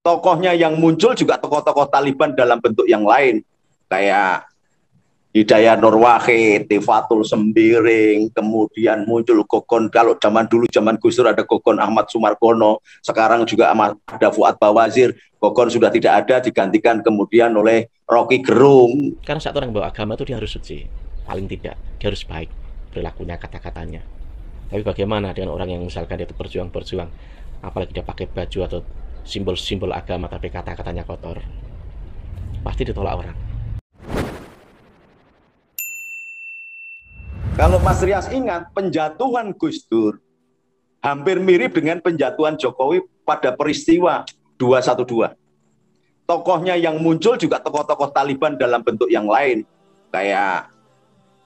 tokohnya yang muncul juga tokoh-tokoh Taliban dalam bentuk yang lain, kayak Hidayat Nur Wahid, Tifatul Sembiring, kemudian muncul Gogon. Kalau zaman dulu, zaman Gus Dur ada Gogon Ahmad Sumargono, sekarang juga ada Fuad Bawazir. Gogon sudah tidak ada, digantikan kemudian oleh Rocky Gerung. Karena saat orang bawa agama itu dia harus suci, paling tidak dia harus baik perilakunya, kata-katanya. Tapi bagaimana dengan orang yang misalkan dia itu berjuang, apalagi dia pakai baju atau simbol-simbol agama tapi kata-katanya kotor, pasti ditolak orang. Kalau Mas Rias ingat, penjatuhan Gus Dur hampir mirip dengan penjatuhan Jokowi pada peristiwa 212. Tokohnya yang muncul juga tokoh-tokoh Taliban dalam bentuk yang lain, kayak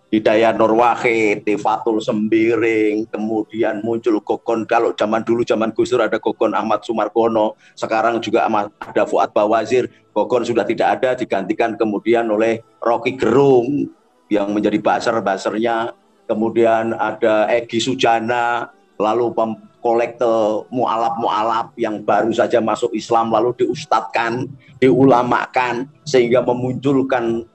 Hidayat Nur Wahid, Tifatul Sembiring, kemudian muncul Gogon. Kalau zaman dulu, zaman Gus Dur ada Gogon Ahmad Sumargono, sekarang juga ada Fuad Bawazir. Gogon sudah tidak ada, digantikan kemudian oleh Rocky Gerung yang menjadi buzzer-buzzernya. Kemudian ada Egy Sujana, lalu kolektor mu'alaf yang baru saja masuk Islam lalu diustadkan, diulamakan, sehingga memunculkan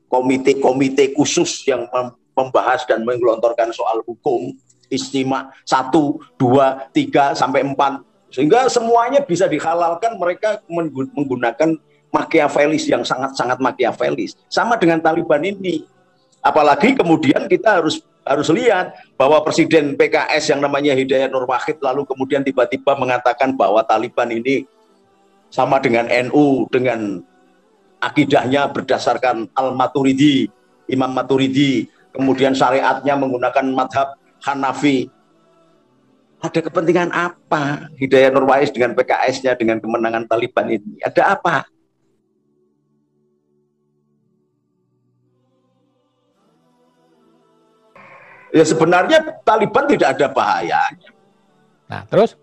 komite-komite khusus yang membahas dan menggelontorkan soal hukum, istimewa 1, 2, 3, sampai 4, sehingga semuanya bisa dihalalkan. Mereka menggunakan Machiavellis yang sangat-sangat Machiavellis. Sama dengan Taliban ini. Apalagi kemudian kita harus lihat bahwa Presiden PKS yang namanya Hidayat Nur Wahid lalu kemudian tiba-tiba mengatakan bahwa Taliban ini sama dengan NU, dengan akidahnya berdasarkan Al-Maturidi, Imam Maturidi, kemudian syariatnya menggunakan madhab Hanafi. Ada kepentingan apa Hidayat Nur Wahid dengan PKS-nya dengan kemenangan Taliban ini? Ada apa? Ya sebenarnya Taliban tidak ada bahayanya. Nah terus?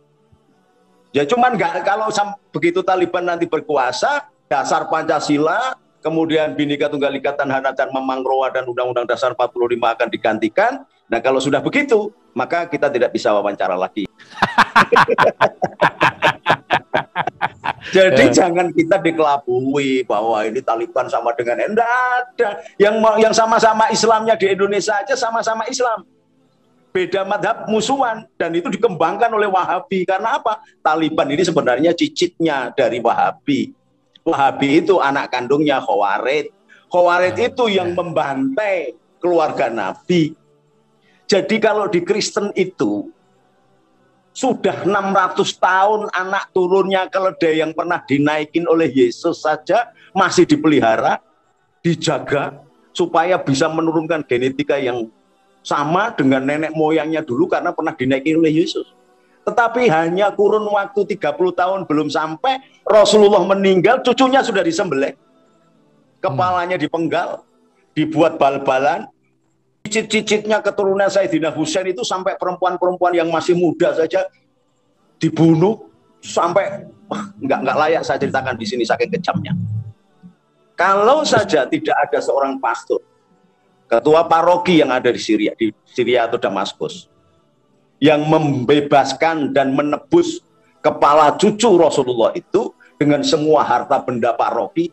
Ya cuman nggak, kalau begitu Taliban nanti berkuasa, dasar Pancasila, kemudian Bhinneka Tunggal Ika Tanah dan Mamang-Roa dan Undang-Undang Dasar 45 akan digantikan. Nah kalau sudah begitu, maka kita tidak bisa wawancara lagi. Jadi jangan kita dikelabui bahwa ini Taliban sama dengan enggak ada. Yang sama-sama Islamnya di Indonesia aja sama-sama Islam. Beda madhab musuhan, dan itu dikembangkan oleh Wahabi. Karena apa? Taliban ini sebenarnya cicitnya dari Wahabi. Wahabi itu anak kandungnya Khawarij. Khawarij itu yang membantai keluarga Nabi. Jadi kalau di Kristen itu sudah 600 tahun anak turunnya keledai yang pernah dinaikin oleh Yesus saja masih dipelihara, dijaga supaya bisa menurunkan genetika yang sama dengan nenek moyangnya dulu karena pernah dinaikin oleh Yesus. Tetapi hanya kurun waktu 30 tahun belum sampai Rasulullah meninggal, cucunya sudah disembelih, kepalanya dipenggal, dibuat bal-balan. Cicit-cicitnya keturunan Sayyidina Husain itu sampai perempuan-perempuan yang masih muda saja dibunuh sampai nggak layak saya ceritakan di sini saking kejamnya. Kalau saja tidak ada seorang pastor, ketua paroki yang ada di Syria atau Damaskus, yang membebaskan dan menebus kepala cucu Rasulullah itu dengan semua harta benda paroki,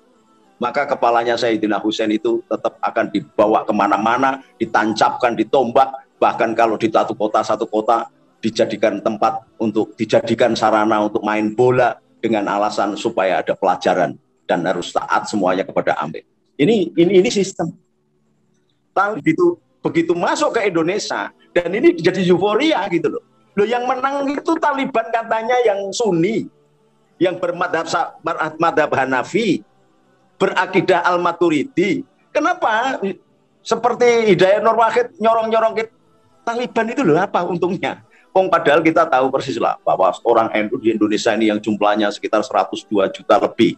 maka kepalanya Sayyidina Husain itu tetap akan dibawa kemana-mana, ditancapkan, ditombak, bahkan kalau di satu kota dijadikan tempat untuk dijadikan sarana untuk main bola dengan alasan supaya ada pelajaran dan harus taat semuanya kepada Amir. Ini sistem. Begitu masuk ke Indonesia dan ini jadi euforia gitu loh. Loh yang menang itu Taliban katanya yang Sunni, yang bermadhab Hanafi, berakidah Al-Maturidi. Kenapa seperti Hidayat Nur Wahid nyorong-nyorong ke Taliban itu loh, apa untungnya? Padahal kita tahu persis lah bahwa orang NU di Indonesia ini yang jumlahnya sekitar 102 juta lebih,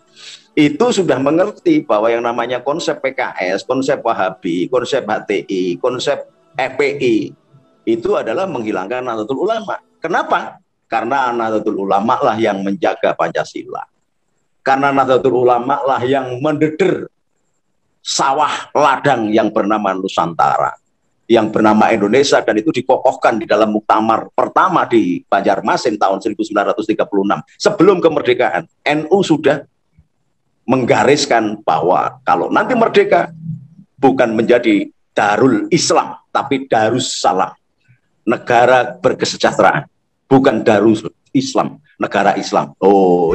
itu sudah mengerti bahwa yang namanya konsep PKS, konsep Wahabi, konsep HTI, konsep FPI itu adalah menghilangkan Nahdlatul Ulama. Kenapa? Karena Nahdlatul Ulama lah yang menjaga Pancasila. Karena Nahdlatul Ulama lah yang mendeder sawah ladang yang bernama Nusantara. yang bernama Indonesia, dan itu dikokohkan di dalam muktamar pertama di Banjarmasin tahun 1936. Sebelum kemerdekaan, NU sudah menggariskan bahwa kalau nanti merdeka bukan menjadi Darul Islam, tapi Darus Salam, negara berkesejahteraan, bukan Darul Islam, negara Islam. Oh.